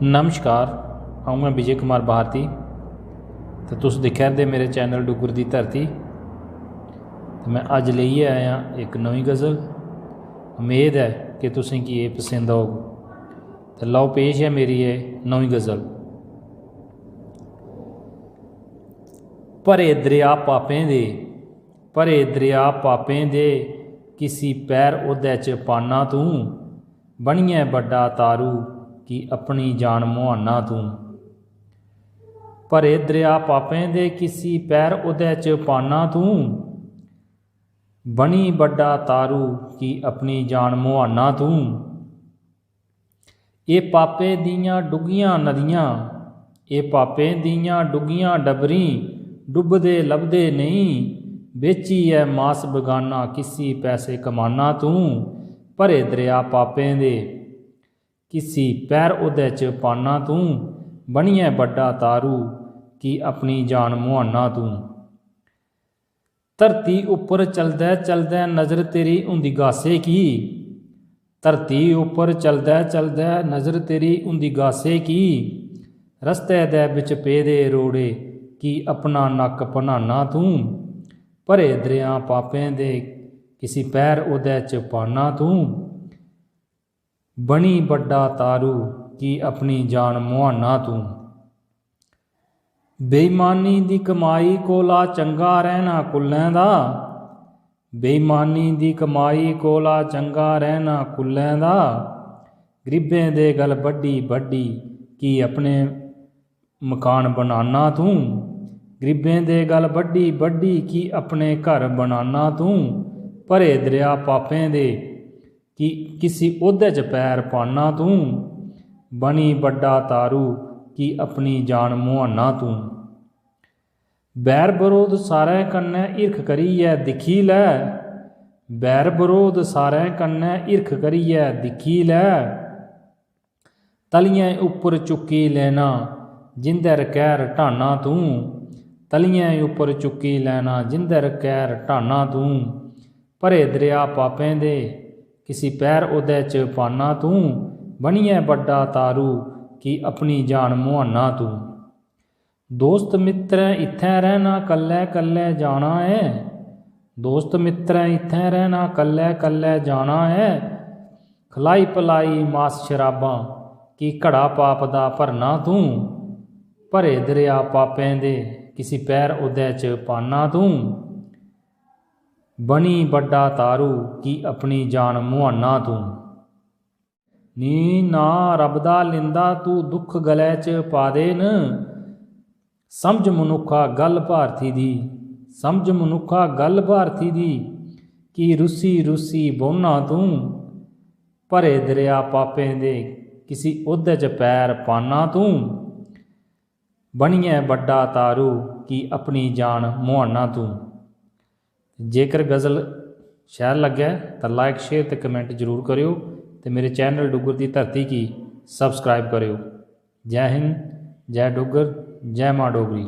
नमस्कार, आऊँ मैं विजय कुमार भारती। तो तुस दिखा दे मेरे चैनल डुगर दी धरती। तो मैं अज लेइयै आया एक नवी गज़ल। उम्मीद है कि तुसें गी ये पसंद आग। तो लो पेश है मेरी ये नवी गज़ल। भरे दरिया पापें दे, भरे दरिया पापें दे, किसी पैर ओह्दे च पाना तूं, बनिए बड़ा तारू कि अपनी जान मुहाना तूं। भरे दरिया पापें दे, किसी पैर ओह्दे च पाना तूं, बनी बड़ा तारू कि अपनी जान मुहाना तूं। ये पापे दियां डुगियां नदियां, ये पापे दियां डुगियां डबरी, डुबदे लभदे नहीं, बेची है मास बगाना किसी पैसे कमाना तूं। भरे दरिया पापें दे, किसी पैर ओह्दे च पाना तूं, बनिए बड़ा तारू कि अपनी जान मुहाना तूं। धरती उपर चलदे चलदे नज़र तेरी हुंदी गासे की, धरती उपर चलदे चलदे नज़र तेरी हुंदी गासे की, रस्ते दे बिच पेदे रोड़े कि अपना नक भनाना तूं। भरे दरिया पापें दे, किसी पैर ओह्दे च पाना तूं, बनी बड़ा तारू कि अपनी जान मुहाना तूं। बेईमानी दी कमाई कोला चंगा रहना कुल्लें दा, बेईमानी दी कमाई कोला चंगा रहना कुल्लें दा, गरीबें दे गल बड्डी बड्डी कि अपने मकान बनाना तूं। गरीबें दे गल बड्डी बड्डी कि अपने घर बनाना तूं। भरे दरिया पापें दे, कि किसी ओह्दे च पैर पाना तूं, बनी बड़ा तारू कि अपनी जान मुहाना तूं। बैर बरोध सारें कन्नै हिरख करियै दिक्खी लै, बैर बरोध सारें कन्नै हिरख करियै दिक्खी लै, तलियें उपर चुक्की लैना जिंदर कैर ढाना तूं। तलियें उपर चुक्की लैना जिंदर कैर ढाना तूं। भरे दरिया पापें दे, किसी पैर ओह्दे च पाना तूं, बनिए बड़ा तारू कि अपनी जान मुहाना तूं। दोस्त मित्रें इत्थें रहना कल्ले कल्ले जाना है, दोस्त मित्रें इत्थें रहना कल्ले कल्ले जाना है, खलाई पलाई मास शराबां कि घड़ा पाप दा भरना तूं। भरे दरिया पापें दे, किसी पैर ओह्दे च पाना तूं, बनी बड़ा तारू कि अपनी जान मुहाना तूं। नी ना रब दा लिंदा तू दुख गले च पा दे न, समझ मनुखा गल भारती दी, समझ मनुखा गल भारती दी कि रुसी रुसी बौह्ना तूं। भरे दरिया पापें दे, किसी ओह्दे च पैर पाना तूं, बनिए बड़ा तारू कि अपनी जान मुहाना तूं। जेकर गज़ल शैल लगे तो लाइक शेयर तो कमेंट जरूर करियो। तो मेरे चैनल डुगर दी धरती की सबसक्राइब करियो। जय हिंद, जय डुगर, जय माँ डोगरी।